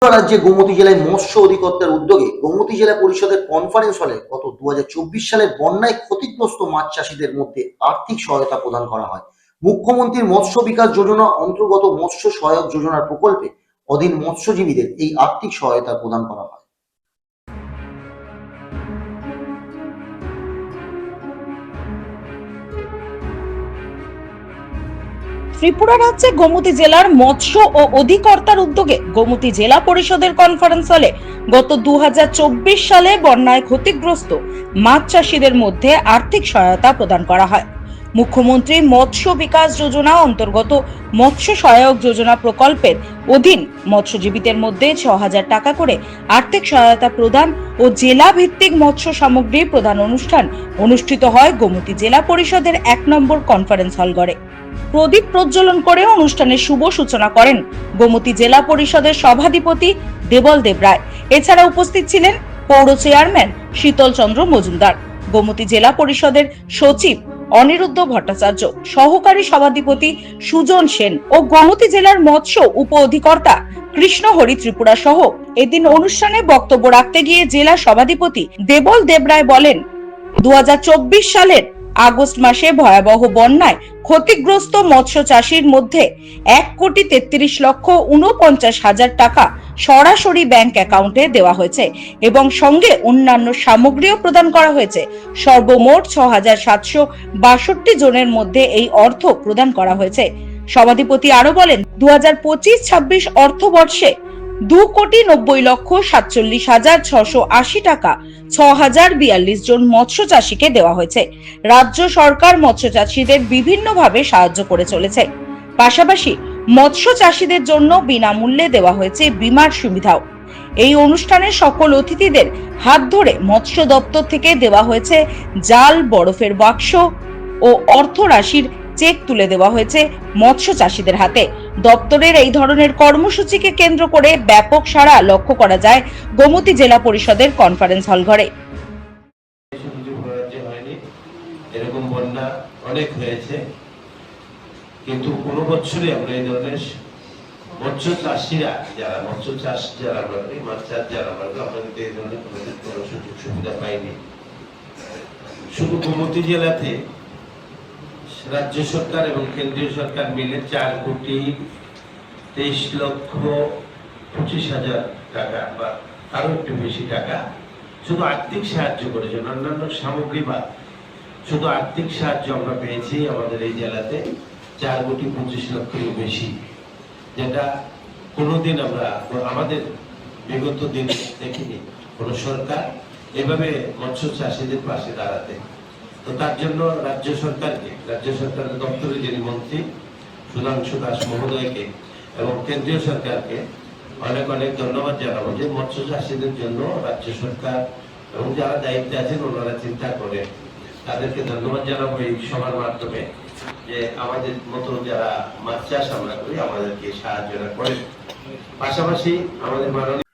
রাজ্যে গোমতী জেলায় মৎস্য অধিকর্তার উদ্যোগে গোমতী জেলা পরিষদের কনফারেন্স হলে গত 2024 সালের বন্যায় ক্ষতিগ্রস্ত মাছ চাষীদের মধ্যে আর্থিক সহায়তা প্রদান করা হয়। মুখ্যমন্ত্রীর মৎস্য বিকাশ যোজনা অন্তর্গত মৎস্য সহায়ক যোজনার প্রকল্পে অধীন মৎস্যজীবীদের এই আর্থিক সহায়তা প্রদান করা হয়। ত্রিপুরা রাজ্যে গোমতী জেলার মৎস্য ও অধিকর্তার উদ্যোগে গোমতী জেলা পরিষদের কনফারেন্স হলে গত 2024 সালে বন্যায় ক্ষতিগ্রস্ত মাছ চাষীদের মধ্যে আর্থিক সহায়তা প্রদান করা হয়। মুখ্যমন্ত্রী মৎস্য বিকাশ যোজনা অন্তর্গত মৎস্য সহায়ক যোজনা প্রকল্পের অধীন মৎস্যজীবীদের মধ্যে 6,000 টাকা করে আর্থিক সহায়তা প্রদান ও জেলা ভিত্তিক মৎস্য সামগ্রী প্রদান অনুষ্ঠান অনুষ্ঠিত হয় গোমতী জেলা পরিষদের 1 নম্বর কনফারেন্স হলঘরে। প্রদীপ প্রজ্বলন করে অনুষ্ঠানের শুভ সূচনা করেন গোমতী জেলা পরিষদের সভাধিপতি দেবল দেবরায়। এছাড়া উপস্থিত ছিলেন পৌর চেয়ারম্যান শীতল চন্দ্র মজুমদার, গোমতী জেলা পরিষদের সচিব অনিরুদ্ধ ভট্টাচার্য, সহকারী সভাধিপতি সুজন সেন ও গোমতী জেলার মৎস্য উপ অধিকর্তা কৃষ্ণ হরি ত্রিপুরা সহ। এদিন অনুষ্ঠানে বক্তব্য রাখতে গিয়ে জেলা সভাধিপতি দেবল দেবরায় বলেন, 2024 সালের আগস্ট মাসে ভয়াবহ বন্যায় ক্ষতিগ্রস্ত মৎস্য চাষীর মধ্যে 1,33,49,000 টাকা সরাসরি ব্যাংক অ্যাকাউন্টে দেওয়া হয়েছে এবং সঙ্গে অন্যান্য সামগ্রীও প্রদান করা হয়েছে। সর্বমোট 6,762 জনের মধ্যে এই অর্থ প্রদান করা হয়েছে। সভাধিপতি আরো বলেন, 2025-26 অর্থবর্ষে 2,90,47,680 টাকা 6,042 জন মৎস্য চাষীকে দেওয়া হয়েছে। রাজ্য সরকার মৎস্য চাষীদের বিভিন্নভাবে সাহায্য করে চলেছে। পাশাপাশি মৎস্য চাষীদের জন্য বিনামূল্যে দেওয়া হয়েছে বীমার সুবিধাও। এই অনুষ্ঠানে সকল অতিথিদের হাত ধরে মৎস্য দপ্তর থেকে দেওয়া হয়েছে জাল, বরফের বাক্স ও অর্থ রাশির চেক তুলে দেওয়া হয়েছে মৎস্য চাষীদের হাতে। দপ্তরের এই ধরনের কর্মসূচিকে কেন্দ্র করে ব্যাপক সাড়া লক্ষ্য করা যায় গোমতী জেলা পরিষদের কনফারেন্স হলঘরে। এরকম বন্যা অনেক হয়েছে, কিন্তু কোনো বছরই আমরা এই ধরনের মৎস্য চাষীরা যারা মৎস্য চাষ যারা করে মাছ চাষ যারা করে আমরা কিন্তু এই ধরনের কোনো সুযোগ সুবিধা পাইনি। শুধু গোমতী জেলাতে রাজ্য সরকার এবং কেন্দ্রীয় সরকার মিলে 4,23,25,000 টাকা বা আরো একটু বেশি টাকা শুধু আর্থিক সাহায্য করেছেন। অন্যান্য সামগ্রী বাদ শুধু আর্থিক সাহায্য আমরা পেয়েছি আমাদের এই জেলাতে 4,25,00,000 বেশি, যেটা কোনোদিন আমরা আমাদের বিগত দিনে দেখিনি কোনো সরকার এভাবে মৎস্য চাষীদের পাশে দাঁড়াতে। তো তার জন্য রাজ্য সরকারের দপ্তরের যিনি মন্ত্রী সুধাংশু দাস মহোদয়কে এবং কেন্দ্রীয় সরকারকে অনেক অনেক ধন্যবাদ জানাবো যে মৎস্য চাষীদের জন্য রাজ্য সরকার এবং যারা দায়িত্বে আছেন ওনারা চিন্তা করে। তাদেরকে ধন্যবাদ জানাবো এই সভার মাধ্যমে যে আমাদের মতো যারা মাছ চাষ আমরা করি আমাদেরকে সাহায্য করে। পাশাপাশি আমাদের মাননীয়